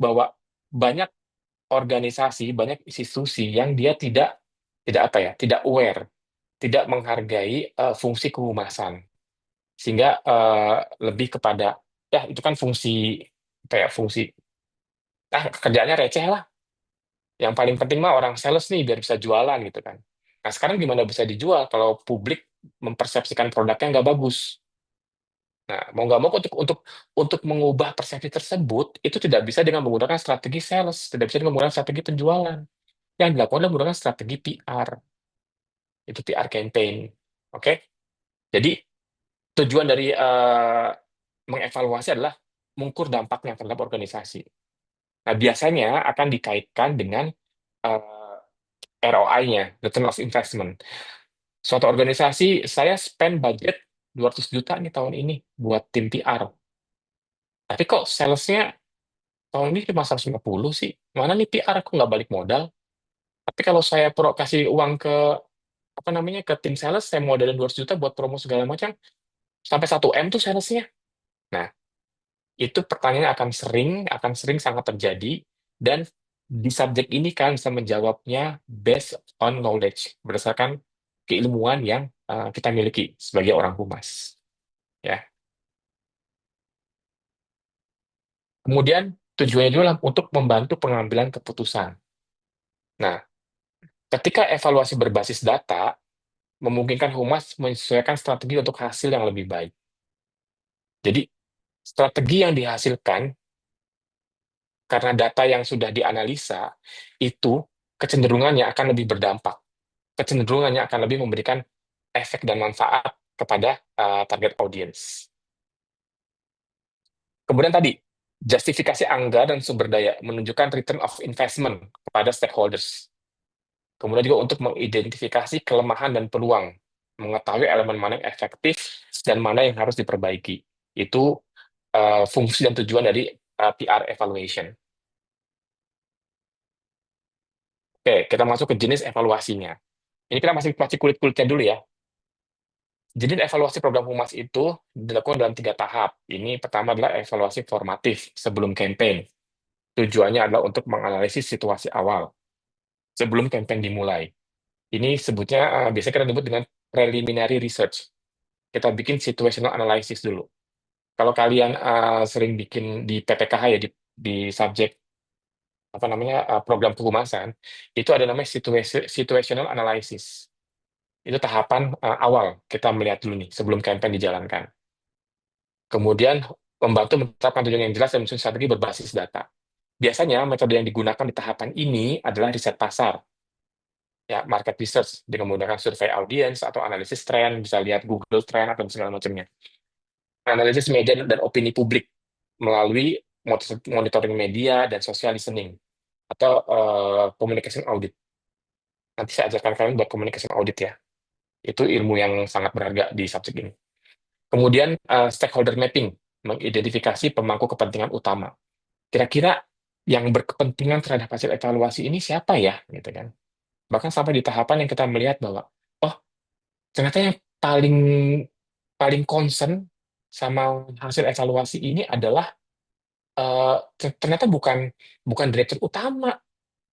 bahwa banyak organisasi, banyak institusi yang dia tidak apa ya, tidak aware, tidak menghargai fungsi kehumasan, sehingga lebih kepada ya itu kan fungsi kayak fungsi kerjaannya receh lah. Yang paling penting mah orang sales nih biar bisa jualan gitu kan. Nah sekarang gimana bisa dijual kalau publik mempersepsikan produknya nggak bagus? Nah mau nggak mau untuk mengubah persepsi tersebut itu tidak bisa dengan menggunakan strategi sales, tidak bisa dengan menggunakan strategi penjualan. Yang dilakukan adalah menggunakan strategi PR, itu PR campaign. Oke, jadi tujuan dari mengevaluasi adalah mengukur dampaknya terhadap organisasi. Nah biasanya akan dikaitkan dengan ROI-nya, return of investment. Suatu organisasi, saya spend budget 200 juta nih tahun ini buat tim PR. Tapi kok sales-nya tahun ini cuma 150 sih? Mana nih PR aku nggak balik modal? Tapi kalau saya kasih uang ke apa namanya ke tim sales, saya modalin 200 juta buat promo segala macam, sampai 1 M tuh salesnya. Nah, itu pertanyaan akan sering sangat terjadi, dan di subjek ini kan bisa menjawabnya based on knowledge, berdasarkan keilmuan yang kita miliki sebagai orang humas. Ya. Kemudian tujuannya juga untuk membantu pengambilan keputusan. Nah, ketika evaluasi berbasis data, memungkinkan humas menyesuaikan strategi untuk hasil yang lebih baik. Jadi, strategi yang dihasilkan karena data yang sudah dianalisa, itu kecenderungannya akan lebih berdampak. Kecenderungannya akan lebih memberikan efek dan manfaat kepada target audience. Kemudian tadi, justifikasi anggaran dan sumber daya menunjukkan return of investment kepada stakeholders. Kemudian juga untuk mengidentifikasi kelemahan dan peluang, mengetahui elemen mana yang efektif dan mana yang harus diperbaiki. Itu fungsi dan tujuan dari PR evaluation. Oke, kita masuk ke jenis evaluasinya. Ini kita masih kulit-kulitnya dulu ya. Jenis evaluasi program humas itu dilakukan dalam 3 tahap. Ini pertama adalah evaluasi formatif sebelum campaign. Tujuannya adalah untuk menganalisis situasi awal sebelum campaign dimulai. Ini sebutnya biasanya kita sebut dengan preliminary research. Kita bikin situational analysis dulu. Kalau kalian sering bikin di PPKH ya, di subjek apa namanya program kehumasan, itu ada namanya situational analysis. Itu tahapan awal kita melihat dulu nih sebelum campaign dijalankan. Kemudian membantu menetapkan tujuan yang jelas dan menyusun strategi berbasis data. Biasanya metode yang digunakan di tahapan ini adalah riset pasar, ya market research dengan menggunakan survei audiens atau analisis tren, bisa lihat Google Trend atau segala macamnya. Analisis media dan opini publik melalui monitoring media dan social listening atau communication audit. Nanti saya ajarkan kalian buat communication audit ya. Itu ilmu yang sangat berharga di subjek ini. Kemudian stakeholder mapping, mengidentifikasi pemangku kepentingan utama. Kira-kira yang berkepentingan terhadap hasil evaluasi ini siapa ya, gitu kan? Bahkan sampai di tahapan yang kita melihat bahwa, oh ternyata yang paling paling concern sama hasil evaluasi ini adalah ternyata bukan bukan direktur utama,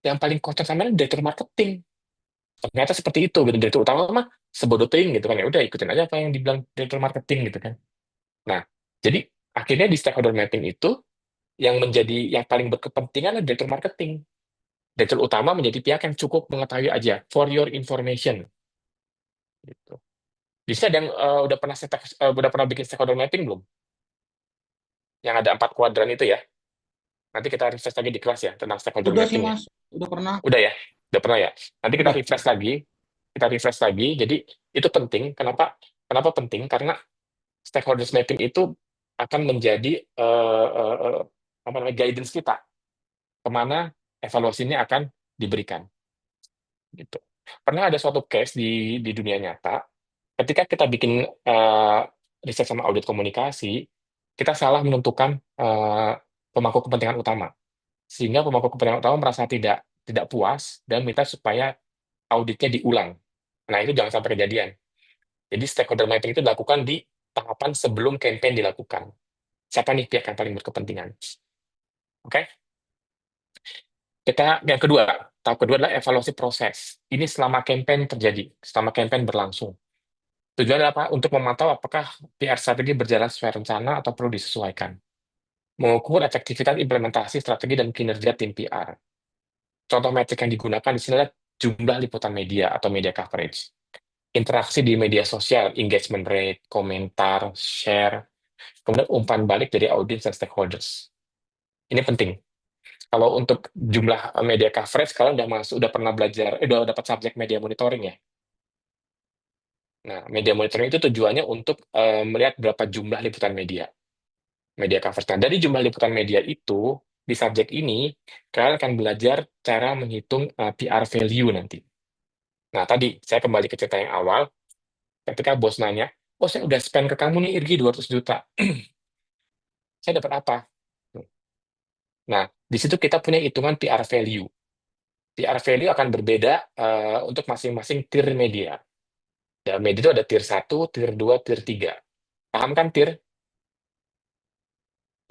yang paling concern sama ini direktur marketing. Ternyata seperti itu, gitu. Direktur utama mah sebodoh ting gitu kan, ya udah ikutin aja apa yang dibilang direktur marketing gitu kan. Nah, jadi akhirnya di stakeholder mapping itu yang paling berkepentingan adalah direktur marketing. Direktur utama menjadi pihak yang cukup mengetahui aja, for your information. Gitu. Di sini ada yang udah pernah bikin stakeholder mapping belum? Yang ada 4 kuadran itu ya. Nanti kita refresh lagi di kelas ya tentang stakeholder Udah sih mapping ya. Mas, udah pernah. Udah ya? Udah pernah ya? Nanti kita Udah. refresh lagi. Kita refresh lagi. Jadi itu penting. Kenapa? Kenapa penting? Karena stakeholder mapping itu akan menjadi apa namanya guidance kita kemana evaluasi ini akan diberikan. Gitu. Pernah ada suatu case di dunia nyata, ketika kita bikin riset sama audit komunikasi, kita salah menentukan pemangku kepentingan utama, sehingga pemangku kepentingan utama merasa tidak tidak puas dan minta supaya auditnya diulang. Nah itu jangan sampai kejadian. Jadi stakeholder mapping itu dilakukan di tahapan sebelum campaign dilakukan. Siapa nih pihak yang paling berkepentingan? Oke? Yang kedua, tahap kedua adalah evaluasi proses. Ini selama campaign terjadi, selama campaign berlangsung. Tujuannya apa? Untuk memantau apakah PR strategi berjalan sesuai rencana atau perlu disesuaikan. Mengukur efektivitas implementasi strategi dan kinerja tim PR. Contoh metrik yang digunakan di sini adalah jumlah liputan media atau media coverage. Interaksi di media sosial, engagement rate, komentar, share, kemudian umpan balik dari audiens dan stakeholders. Ini penting. Kalau untuk jumlah media coverage, kalian udah pernah belajar, udah dapat subjek media monitoring ya. Nah, media monitoring itu tujuannya untuk melihat berapa jumlah liputan media coverage. Nah, dari jumlah liputan media itu, di subjek ini, kalian akan belajar cara menghitung PR value nanti. Nah, tadi saya kembali ke cerita yang awal, ketika bos nanya, oh saya udah spend ke kamu nih Irgi 200 juta, saya dapat apa? Nah, di situ kita punya hitungan PR value. PR value akan berbeda untuk masing-masing tier media. Dan media itu ada tier satu, tier 2, tier 3. Paham kan tier?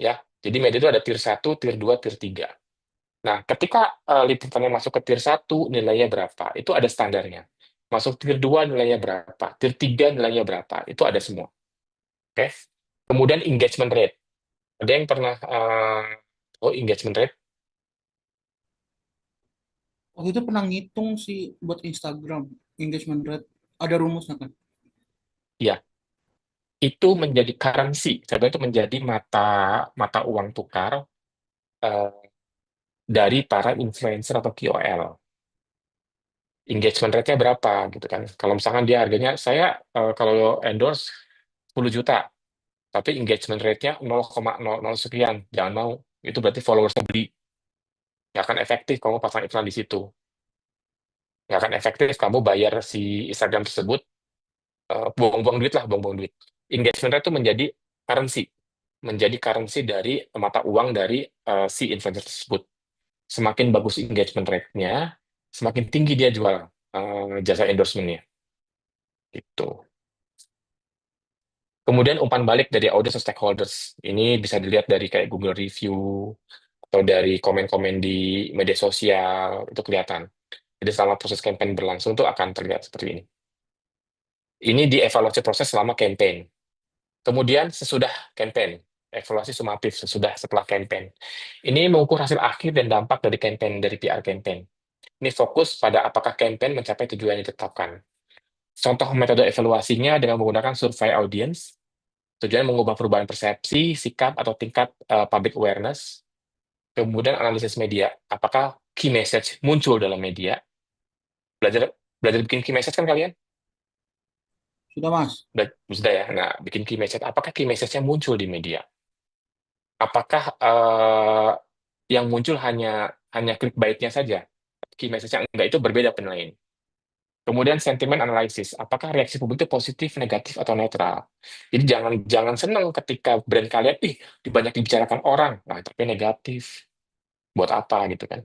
Ya, jadi media itu ada tier satu, tier 2, tier 3. Nah, ketika liputannya masuk ke tier satu nilainya berapa? Itu ada standarnya. Masuk tier 2 nilainya berapa? Tier 3 nilainya berapa? Itu ada semua. Oke. Kemudian engagement rate. Ada yang pernah oh engagement rate? Waktu itu pernah ngitung sih buat Instagram engagement rate. Ada rumusnya kan? Ya, itu menjadi currency. Sebenarnya itu menjadi mata mata uang tukar eh, dari para influencer atau KOL. Engagement rate-nya berapa gitu kan. Kalau misalkan dia harganya, saya kalau endorse 10 juta, tapi engagement rate-nya 0,00 sekian, jangan mau. Itu berarti followersnya beli. Nggak akan efektif kamu pasang iklan di situ. Nggak akan efektif kamu bayar si Instagram tersebut, buang-buang duit lah, buang-buang duit. Engagement rate itu menjadi currency dari mata uang dari si influencer tersebut. Semakin bagus engagement rate-nya, semakin tinggi dia jual jasa endorsement-nya. Gitu. Kemudian umpan balik dari audiens atau stakeholders. Ini bisa dilihat dari kayak Google Review atau dari komen-komen di media sosial, itu kelihatan. Jadi selama proses campaign berlangsung itu akan terlihat seperti ini. Ini dievaluasi proses selama campaign. Kemudian sesudah campaign, evaluasi sumatif setelah campaign. Ini mengukur hasil akhir dan dampak dari campaign, dari PR campaign. Ini fokus pada apakah campaign mencapai tujuan yang ditetapkan. Contoh metode evaluasinya dengan menggunakan survei audience, tujuan mengubah perubahan persepsi, sikap, atau tingkat public awareness. Kemudian analisis media, apakah key message muncul dalam media. Belajar belajar bikin key message kan kalian? Sudah Mas. Sudah ya. Nah, bikin key message, apakah key message-nya muncul di media? Apakah yang muncul hanya hanya clickbait-nya saja? Key message-nya enggak, itu berbeda penilaian. Kemudian sentimen analisis, apakah reaksi publik itu positif, negatif, atau netral? Jadi jangan jangan senang ketika brand kalian, banyak dibicarakan orang, nah tapi negatif, buat apa gitu kan?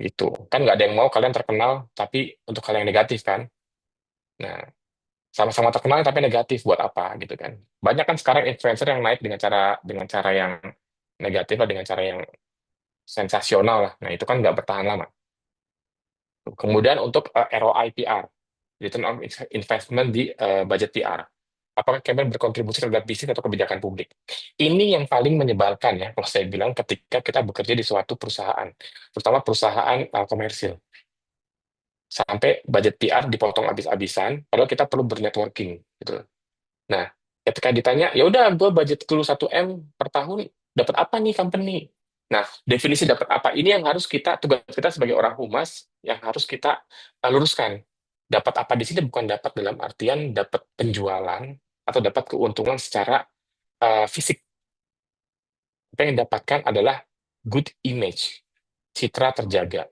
Gitu kan nggak ada yang mau kalian terkenal, tapi untuk hal yang negatif kan? Nah, sama-sama terkenal tapi negatif buat apa gitu kan? Banyak kan sekarang influencer yang naik dengan cara yang negatif lah, dengan cara yang sensasional lah. Nah itu kan nggak bertahan lama. Kemudian untuk ROI PR, return on investment di budget PR. Apakah campaign berkontribusi terhadap bisnis atau kebijakan publik? Ini yang paling menyebalkan ya, kalau saya bilang ketika kita bekerja di suatu perusahaan, terutama perusahaan komersil, sampai budget PR dipotong habis-habisan, padahal kita perlu bernetworking gitu. Nah, ketika ditanya, ya udah gue budget dulu 1 M per tahun, dapat apa nih company? Nah, definisi dapat apa ini yang harus tugas kita sebagai orang humas yang harus kita luruskan. Dapat apa di sini bukan dapat dalam artian dapat penjualan atau dapat keuntungan secara fisik. Apa yang didapatkan adalah good image, citra terjaga,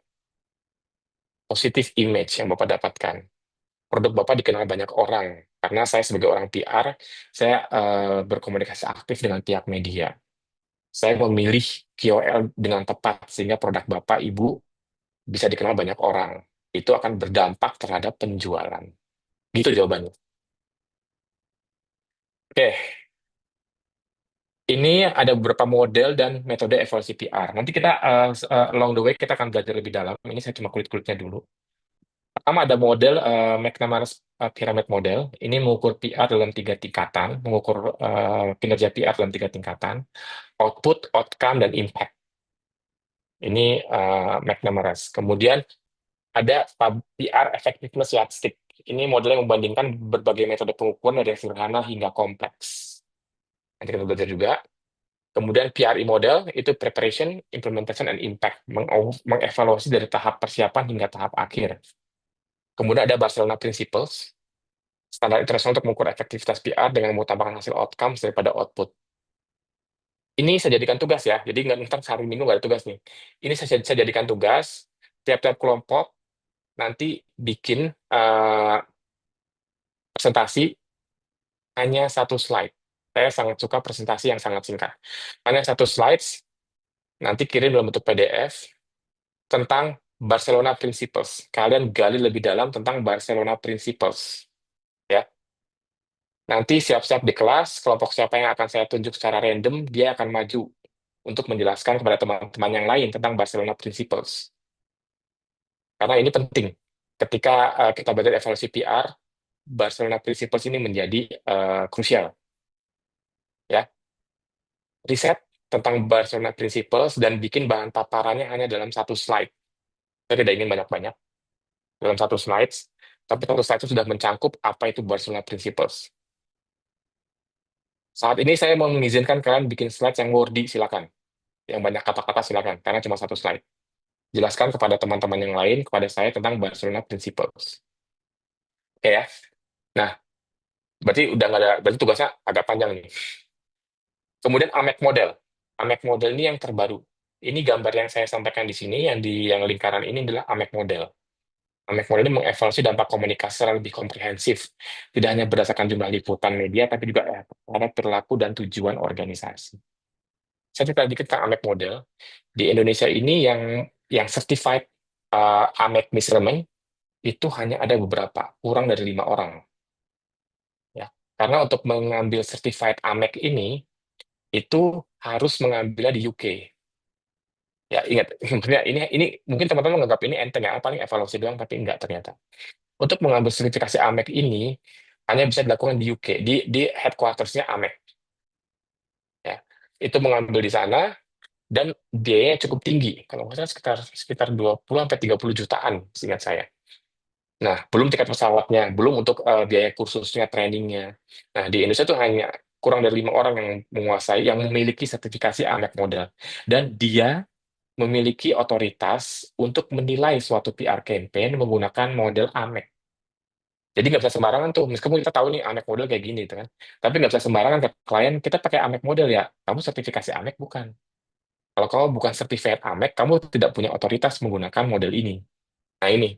positive image yang Bapak dapatkan. Produk Bapak dikenal banyak orang. Karena saya sebagai orang PR, saya berkomunikasi aktif dengan pihak media. Saya memilih KOL dengan tepat sehingga produk Bapak, Ibu bisa dikenal banyak orang. Itu akan berdampak terhadap penjualan. Gitu jawabannya. Oke, Ini ada beberapa model dan metode evaluasi PR. Nanti kita along the way kita akan belajar lebih dalam. Ini saya cuma kulit-kulitnya dulu. Pertama ada model McNamara's Pyramid Model. Ini mengukur PR dalam tiga tingkatan, mengukur kinerja PR dalam tiga tingkatan, output, outcome, dan impact. Ini McNamara's. Kemudian ada PR Effectiveness Yardstick. Ini model yang membandingkan berbagai metode pengukuran dari yang sederhana hingga kompleks. Nanti kita belajar juga. Kemudian PRI model itu preparation, implementation, and impact, mengevaluasi dari tahap persiapan hingga tahap akhir. Kemudian ada Barcelona Principles, standar internasional untuk mengukur efektivitas PR dengan mengutamakan hasil outcomes daripada output. Ini saya jadikan tugas ya, jadi nggak ntar hari Minggu nggak ada tugas nih. Ini saya jadikan tugas, tiap-tiap kelompok nanti bikin presentasi hanya satu slide. Saya sangat suka presentasi yang sangat singkat. Hanya satu slides, nanti kirim dalam bentuk PDF, tentang Barcelona Principles. Kalian gali lebih dalam tentang Barcelona Principles. Ya, nanti siap-siap di kelas, kelompok siapa yang akan saya tunjuk secara random, dia akan maju untuk menjelaskan kepada teman-teman yang lain tentang Barcelona Principles. Karena ini penting. Ketika kita belajar evaluasi PR, Barcelona Principles ini menjadi krusial. Ya, riset tentang Barcelona Principles dan bikin bahan paparannya hanya dalam satu slide. Saya tidak ingin banyak-banyak dalam satu slides, tapi satu slide itu sudah mencangkup apa itu Barcelona Principles. Saat ini saya mau mengizinkan kalian bikin slide yang wordy, silakan. Yang banyak kata-kata silakan, karena cuma satu slide. Jelaskan kepada teman-teman yang lain, kepada saya tentang Barcelona Principles. Oke ya. Nah, berarti udah nggak ada, berarti tugasnya agak panjang nih. Kemudian AMEC model. AMEC model ini yang terbaru. Ini gambar yang saya sampaikan di sini, yang lingkaran ini adalah AMEC model. AMEC model ini mengevaluasi dampak komunikasi secara lebih komprehensif, tidak hanya berdasarkan jumlah liputan media, tapi juga terhadap perilaku dan tujuan organisasi. Saya cerita dikit tentang AMEC model. Di Indonesia ini yang certified AMEC measurement itu hanya ada beberapa, kurang dari 5 orang. Ya. Karena untuk mengambil certified AMEC ini, itu harus mengambilnya di UK. Ya, ingat, maksudnya ini mungkin teman-teman menganggap ini enteng ya, paling evaluasi doang, tapi enggak ternyata. Untuk mengambil sertifikasi AMEC ini, hanya bisa dilakukan di UK, di headquarters-nya AMEC. Ya. Itu mengambil di sana, dan biayanya cukup tinggi. Kalau nggak salah sekitar 20 sampai 30 jutaan, seingat saya. Nah, belum tiket pesawatnya, belum untuk biaya kursusnya, trainingnya. Nah, di Indonesia tuh hanya kurang dari 5 orang yang menguasai, yang memiliki sertifikasi AMEC model. Dan dia memiliki otoritas untuk menilai suatu PR campaign menggunakan model AMEC. Jadi nggak bisa sembarangan tuh, meskipun kita tahu nih AMEC model kayak gini, gitu kan. Tapi nggak bisa sembarangan ke klien, kita pakai AMEC model ya. Kamu sertifikasi AMEC bukan? Kalau kamu bukan certified AMEC, kamu tidak punya otoritas menggunakan model ini. Nah ini,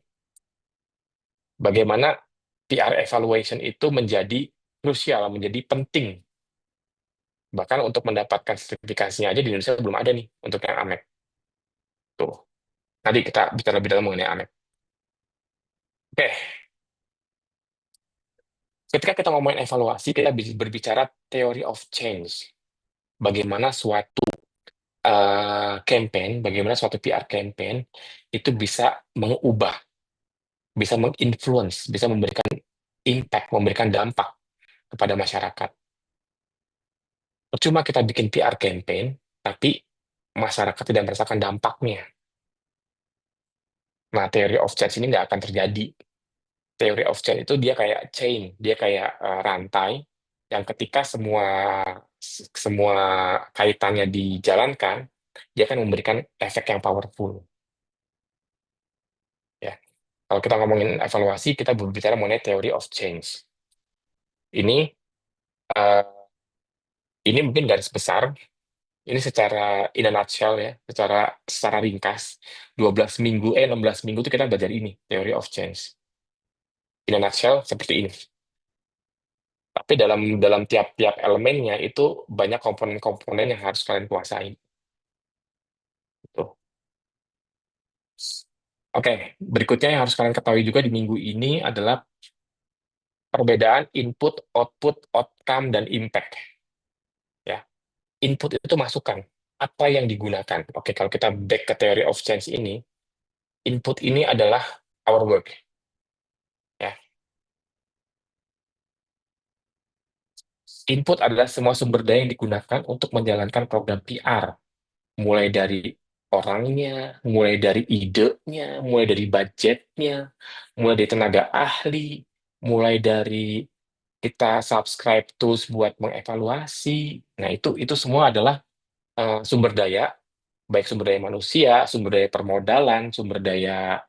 bagaimana PR evaluation itu menjadi krusial, menjadi penting. Bahkan untuk mendapatkan sertifikasinya aja di Indonesia belum ada nih untuk yang AMEC. Tuh, nanti kita bicara lebih dalam mengenai AMEC. Oke, ketika kita ngomongin evaluasi, kita berbicara theory of change. Bagaimana suatu campaign, bagaimana suatu PR campaign itu bisa mengubah, bisa menginfluence, bisa memberikan impact, memberikan dampak kepada masyarakat. Percuma kita bikin PR campaign, tapi masyarakat tidak merasakan dampaknya. Nah, theory of change ini nggak akan terjadi. Theory of change itu dia kayak chain, dia kayak rantai, yang ketika semua kaitannya dijalankan, dia akan memberikan efek yang powerful. Ya, kalau kita ngomongin evaluasi, kita berbicara mengenai theory of change. Ini eh, ini mungkin garis besar. Ini secara in a nutshell ya, secara ringkas, 16 minggu itu kita belajar ini, theory of change. In a nutshell seperti ini. Tapi dalam dalam tiap-tiap elemennya itu banyak komponen-komponen yang harus kalian kuasai. Tuh. Oke, berikutnya yang harus kalian ketahui juga di minggu ini adalah perbedaan input, output, outcome, dan impact. Ya. Input itu masukan. Apa yang digunakan? Oke, kalau kita back ke theory of change ini, input ini adalah our work. Ya. Input adalah semua sumber daya yang digunakan untuk menjalankan program PR. Mulai dari orangnya, mulai dari idenya, mulai dari budgetnya, mulai dari tenaga ahli, mulai dari kita subscribe tools buat mengevaluasi. Nah, itu semua adalah sumber daya, baik sumber daya manusia, sumber daya permodalan, sumber daya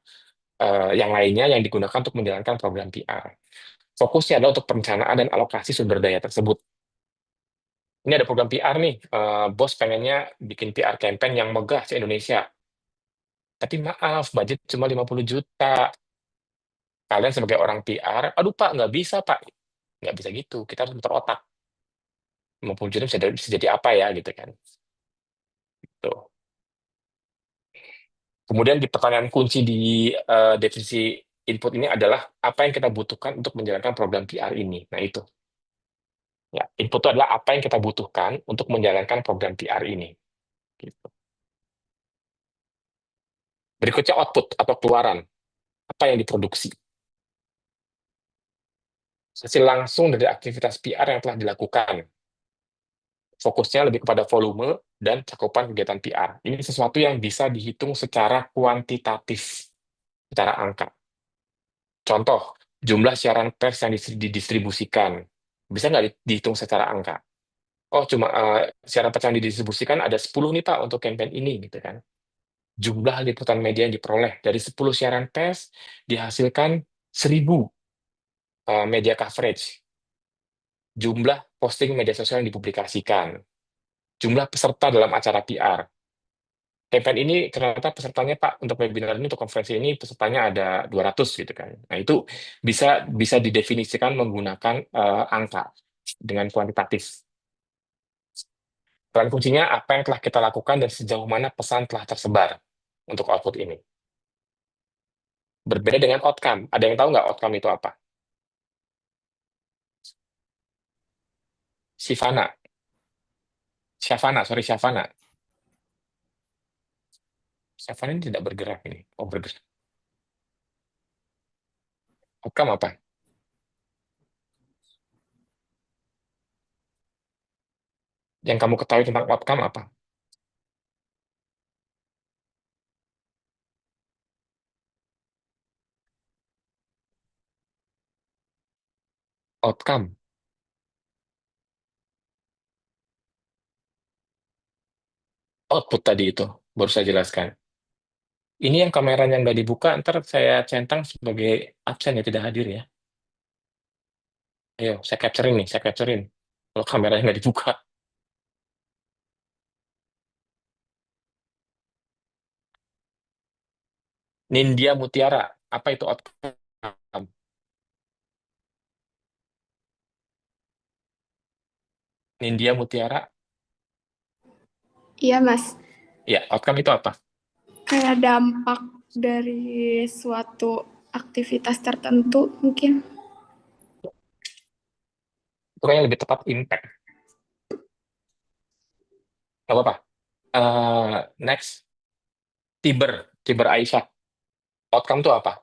yang lainnya yang digunakan untuk menjalankan program PR. Fokusnya adalah untuk perencanaan dan alokasi sumber daya tersebut. Ini ada program PR nih, bos pengennya bikin PR campaign yang megah se Indonesia. Tapi maaf, budget cuma 50 juta. Kalian sebagai orang PR, aduh Pak, nggak bisa Pak. Nggak bisa gitu, kita harus putar otak. 50 juta bisa jadi apa ya, gitu kan. Tuh. Kemudian di pertanyaan kunci di definisi input ini adalah apa yang kita butuhkan untuk menjalankan program PR ini. Nah itu, ya, input itu adalah apa yang kita butuhkan untuk menjalankan program PR ini. Gitu. Berikutnya output atau keluaran, apa yang diproduksi. Hasil langsung dari aktivitas PR yang telah dilakukan. Fokusnya lebih kepada volume dan cakupan kegiatan PR. Ini sesuatu yang bisa dihitung secara kuantitatif, secara angka. Contoh, jumlah siaran pers yang didistribusikan. Bisa nggak dihitung secara angka? Oh, cuma siaran pers yang didistribusikan ada 10 nih Pak untuk campaign ini, gitu kan. Jumlah liputan media yang diperoleh dari 10 siaran pers dihasilkan 1.000 media coverage. Jumlah posting media sosial yang dipublikasikan. Jumlah peserta dalam acara PR. Campaign ini ternyata pesertanya Pak untuk webinar ini untuk konferensi ini pesertanya ada 200 gitu kan. Nah, itu bisa bisa didefinisikan menggunakan angka dengan kuantitatif. Peran kuncinya apa yang telah kita lakukan dan sejauh mana pesan telah tersebar untuk output ini. Berbeda dengan outcome. Ada yang tahu nggak outcome itu apa? Sivana, Syafana, sorry Syafana. Syafana ini tidak bergerak ini. Oh bergerak. Outcome apa? Yang kamu ketahui tentang outcome apa? Outcome, output tadi itu baru saya jelaskan. Ini yang kameranya nggak dibuka, ntar saya centang sebagai absen ya, tidak hadir ya. Ayo, saya capturein nih, saya capturein. Kalau kameranya nggak dibuka. Nindya Mutiara, apa itu outcome? Nindya Mutiara, Iya, Mas. ya, outcome itu apa? Kayak dampak dari suatu aktivitas tertentu mungkin. Itu kayaknya lebih tepat impact. Nggak apa-apa. Next, Tiber Aisyah. Outcome itu apa?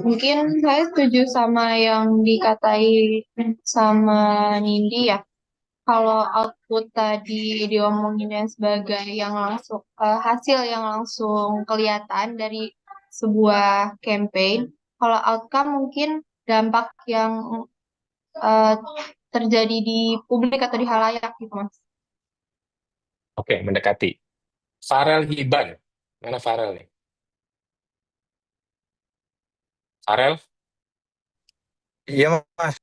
Mungkin saya setuju sama yang dikatai sama Nindi ya. Kalau output tadi diomonginnya sebagai yang langsung hasil yang langsung kelihatan dari sebuah campaign. Kalau outcome mungkin dampak yang eh, terjadi di publik atau di halayak gitu, Mas. Oke, mendekati. Farel Hiban. Mana Farel nih? Farel, Iya, Mas.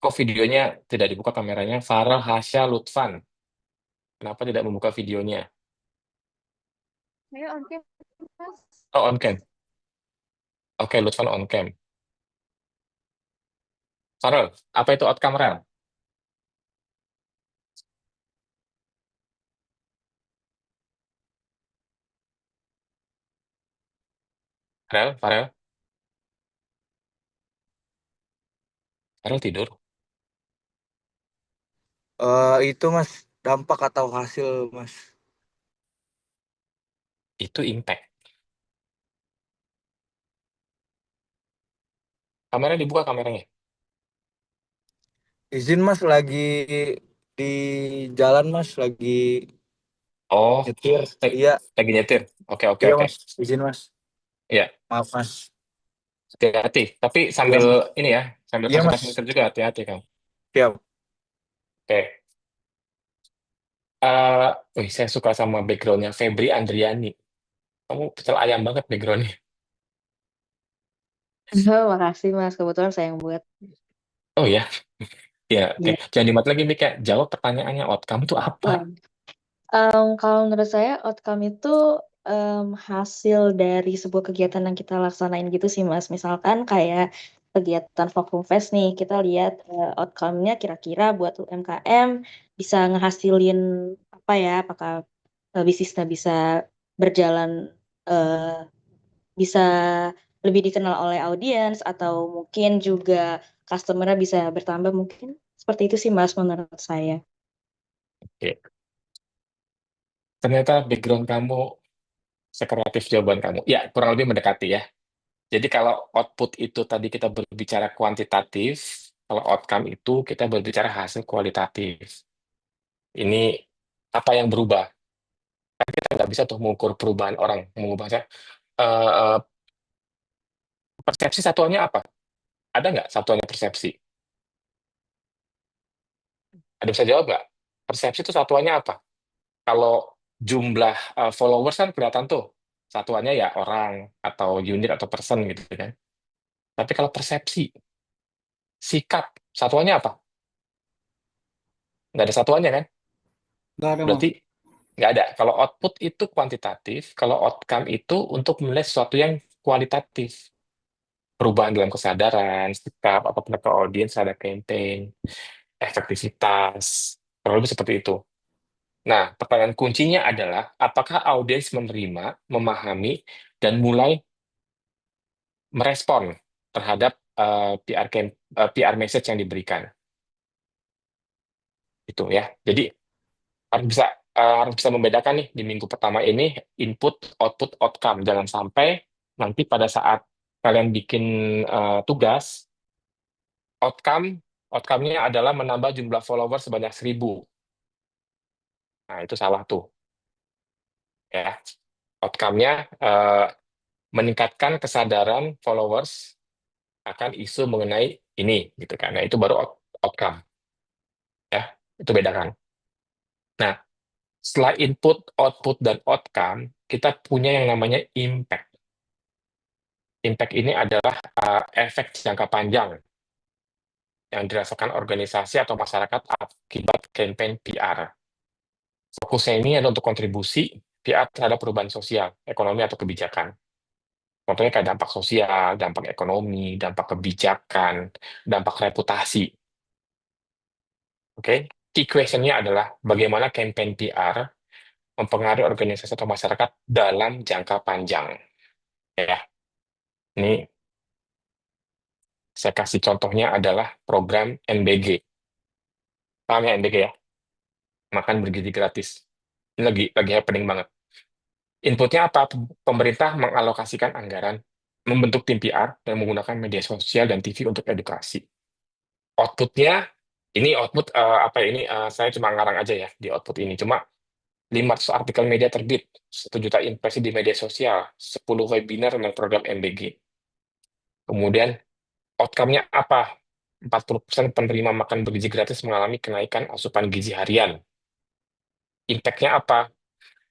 kok videonya tidak dibuka kameranya? Farel Hasya Lutfan. Kenapa tidak membuka videonya? Saya oke, Mas. Oh, on cam. Oke, Lutfan on cam. Farel, apa itu outcome rel? Farel, Farel tidur. Itu Mas, dampak atau hasil Mas. Itu impact. Kamera dibuka kameranya. Izin Mas, lagi di jalan Mas, lagi Oh, nyetir. lagi Iya, lagi nyetir. Oke, oke, iya oke. Mas, izin Mas. Iya, Maaf Mas. hati-hati. Tapi Iya sambil Mas. ini ya, sambil Iya Mas. konsultasi nyetir juga hati-hati kan. Siap. Oke. Wih, saya suka sama backgroundnya Febri Andriani. Kamu pecel ayam banget backgroundnya. Oh, makasih Mas, kebetulan saya yang buat. Oh ya, ya. Oke. Iya. Jangan dimati lagi, Mika. Jawab pertanyaannya. Outcome itu apa? Wah. Kalau menurut saya outcome itu hasil dari sebuah kegiatan yang kita laksanain gitu sih Mas. Misalkan kayak kegiatan Vacuum Fest nih, kita lihat outcome-nya kira-kira buat UMKM bisa ngehasilin apa ya, apakah bisnisnya bisa berjalan, eh, bisa lebih dikenal oleh audiens, atau mungkin juga customer-nya bisa bertambah, mungkin seperti itu sih Mas menurut saya. Oke. Ternyata background kamu sekreatif jawaban kamu. Ya, kurang lebih mendekati ya. Jadi kalau output itu tadi kita berbicara kuantitatif, kalau outcome itu kita berbicara hasil kualitatif. Ini apa yang berubah? Kan kita nggak bisa tuh mengukur perubahan orang, mengubahnya. Eh, Persepsi satuannya apa? Ada nggak satuannya persepsi? Ada bisa jawab nggak? Persepsi itu satuannya apa? Kalau jumlah followers kan kelihatan tuh. Satuannya ya orang, atau unit, atau person gitu kan. Tapi kalau persepsi, sikap, satuannya apa? Nggak ada satuannya kan? Nggak ada Mas. Berarti nggak ada. Kalau output itu kuantitatif, kalau outcome itu untuk menilai sesuatu yang kualitatif. Perubahan dalam kesadaran, sikap, atau pendapat audiens terhadap campaign, efektivitas, kurang lebih seperti itu. Nah, pertanyaan kuncinya adalah, apakah audiens menerima, memahami, dan mulai merespon terhadap PR message yang diberikan? Itu ya. Jadi, harus bisa harus bisa membedakan nih di minggu pertama ini input, output, outcome. Jangan sampai nanti pada saat kalian bikin tugas, outcome outcome-nya adalah menambah jumlah follower sebanyak 1.000. Nah, itu salah tuh ya. Outcome-nya eh, meningkatkan kesadaran followers akan isu mengenai ini gitu kan. Nah, itu baru outcome ya. Itu bedakan. Nah, setelah input, output, dan outcome, kita punya yang namanya impact. Impact ini adalah efek jangka panjang yang dirasakan organisasi atau masyarakat akibat campaign PR. Fokusnya ini adalah untuk kontribusi PR terhadap perubahan sosial, ekonomi, atau kebijakan. Contohnya kayak dampak sosial, dampak ekonomi, dampak kebijakan, dampak reputasi. Oke? Key question-nya adalah bagaimana campaign PR mempengaruhi organisasi atau masyarakat dalam jangka panjang. Ya, ini saya kasih contohnya adalah program NBG. Paham ya NBG ya? Makan bergizi gratis. Ini lagi happening banget. Inputnya apa? Pemerintah mengalokasikan anggaran, membentuk tim PR, dan menggunakan media sosial dan TV untuk edukasi. Outputnya, ini output apa ya, ini saya cuma ngarang aja ya di output ini. Cuma 500 artikel media terbit, 1 juta impresi di media sosial, 10 webinar dengan program MBG. Kemudian outcome-nya apa? 40% penerima makan bergizi gratis mengalami kenaikan asupan gizi harian. Impact-nya apa?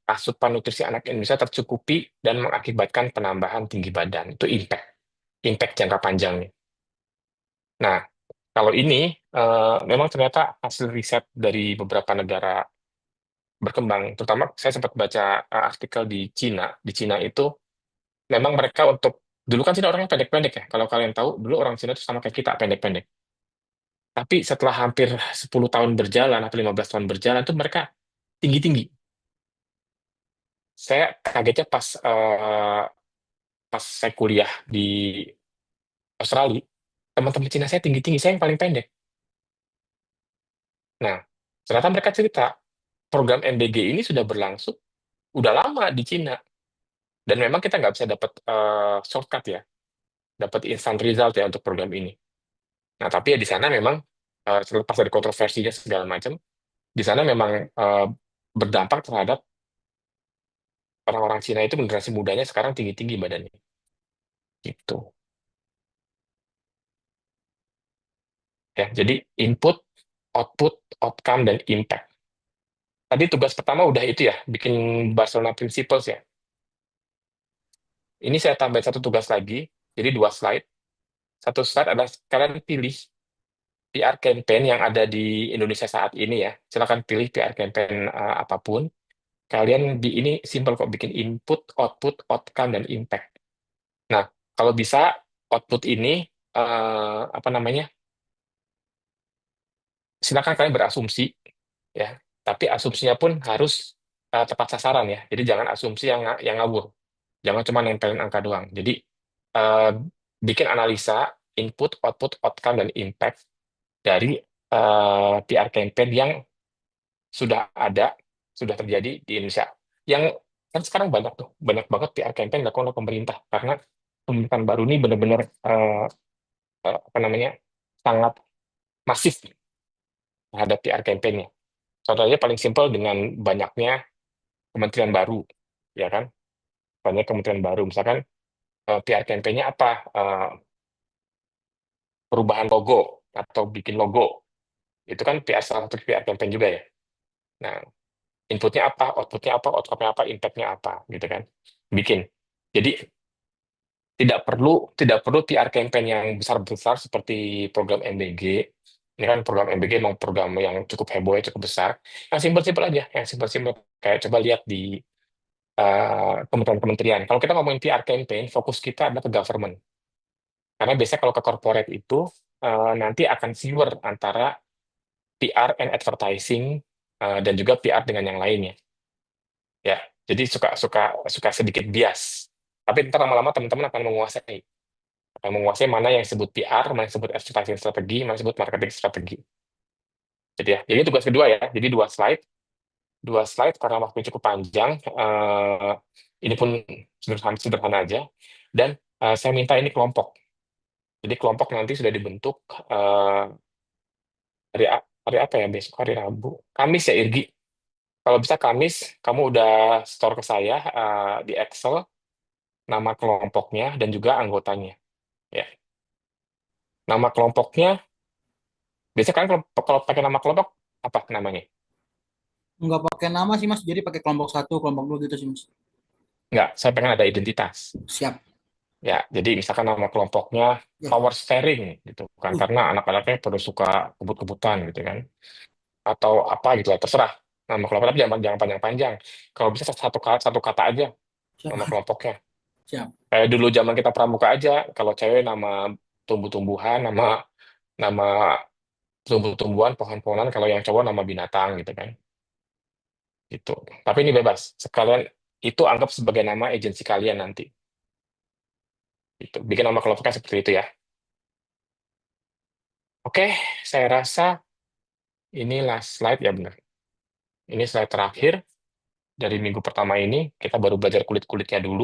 Asupan nutrisi anak Indonesia tercukupi dan mengakibatkan penambahan tinggi badan. Itu impact. Impact jangka panjangnya. Nah, kalau ini memang ternyata hasil riset dari beberapa negara berkembang. Terutama saya sempat baca artikel di Cina. Di Cina itu memang mereka untuk dulu kan Cina orangnya pendek-pendek ya. Kalau kalian tahu, dulu orang Cina itu sama kayak kita pendek-pendek. Tapi setelah hampir 10 tahun berjalan atau 15 tahun berjalan tuh mereka tinggi-tinggi. Saya kagetnya pas saya kuliah di Australia, teman-teman Cina saya tinggi-tinggi, saya yang paling pendek. Nah, Ternyata mereka cerita, program MBG ini sudah berlangsung udah lama di Cina. Dan memang kita nggak bisa dapat shortcut ya, dapat instant result ya untuk program ini. Nah, tapi ya di sana memang terlepas dari kontroversinya segala macam, di sana memang berdampak terhadap orang-orang Cina itu generasi mudanya sekarang tinggi-tinggi badannya. Gitu. Ya, jadi input, output, outcome, dan impact. Tadi tugas pertama udah itu ya, bikin Barcelona Principles ya. Ini saya tambahin satu tugas lagi, jadi 2 slide. Satu slide adalah kalian pilih PR campaign yang ada di Indonesia saat ini ya. Silakan pilih PR campaign apapun. Kalian ini simple kok, bikin input, output, outcome, dan impact. Nah, kalau bisa output ini apa namanya? Silakan kalian berasumsi ya, tapi asumsinya pun harus tepat sasaran ya. Jadi jangan asumsi yang ngawur. Jangan cuma nempelin angka doang. Jadi eh, bikin analisa input, output, outcome, dan impact dari PR campaign yang sudah ada, sudah terjadi di Indonesia. Yang kan sekarang banyak tuh, banyak banget PR campaign dilakukan oleh pemerintah karena pemerintahan baru ini benar-benar apa namanya sangat masif terhadap PR campaign-nya. Contohnya paling simpel dengan banyaknya kementerian baru, ya kan? Banyak kementerian baru, misalkan PR campaign-nya apa? Perubahan logo atau bikin logo, itu kan PR salah satu PR campaign juga ya. Nah, inputnya apa, outputnya apa, outcome-nya apa, impact-nya apa, gitu kan? Bikin. Jadi tidak perlu PR campaign yang besar-besar seperti program MBG. Ini kan program MBG memang program yang cukup heboh, ya, cukup besar. Yang simpel-simpel aja, yang simpel-simpel kayak coba lihat di kementerian-kementerian. Kalau kita ngomongin PR campaign, fokus kita adalah ke government. Karena biasanya kalau ke corporate itu nanti akan siwer antara PR and advertising dan juga PR dengan yang lainnya. Ya, jadi suka sedikit bias. Tapi ntar lama-lama teman-teman akan menguasai mana yang disebut PR, mana yang disebut advertising strategi, mana yang disebut marketing strategi. Jadi tugas kedua ya. Jadi 2 slide karena waktunya cukup panjang. Ini pun sederhana aja. Dan saya minta ini kelompok. Jadi kelompok nanti sudah dibentuk hari apa ya besok, hari Rabu, Kamis ya Irgi. Kalau bisa Kamis, kamu udah store ke saya di Excel nama kelompoknya dan juga anggotanya. Ya, nama kelompoknya. Biasanya kan kalau pakai nama kelompok apa namanya? Nggak pakai nama sih Mas, jadi pakai kelompok 1, kelompok 2 gitu sih Mas. Nggak, saya pengen ada identitas. Siap. Ya, jadi misalkan nama kelompoknya Ya. power steering gitu kan, karena anak-anaknya pada suka kebut-kebutan gitu kan, atau apa gitu lah, terserah. Nama kelompok tapi jangan panjang-panjang. Kalau bisa satu kata aja nama Siap. kelompoknya. Siap. Kayak dulu zaman kita pramuka aja, kalau cewek nama tumbuh-tumbuhan, nama nama tumbuh-tumbuhan, pohon-pohonan, kalau yang cowok nama binatang gitu kan. Gitu. Tapi ini bebas. Sekalian itu anggap sebagai nama agensi kalian nanti. Gitu. Bikin nama kelompoknya seperti itu ya. Oke, saya rasa ini last slide ya benar. Ini slide terakhir dari minggu pertama ini. Kita baru belajar kulit-kulitnya dulu.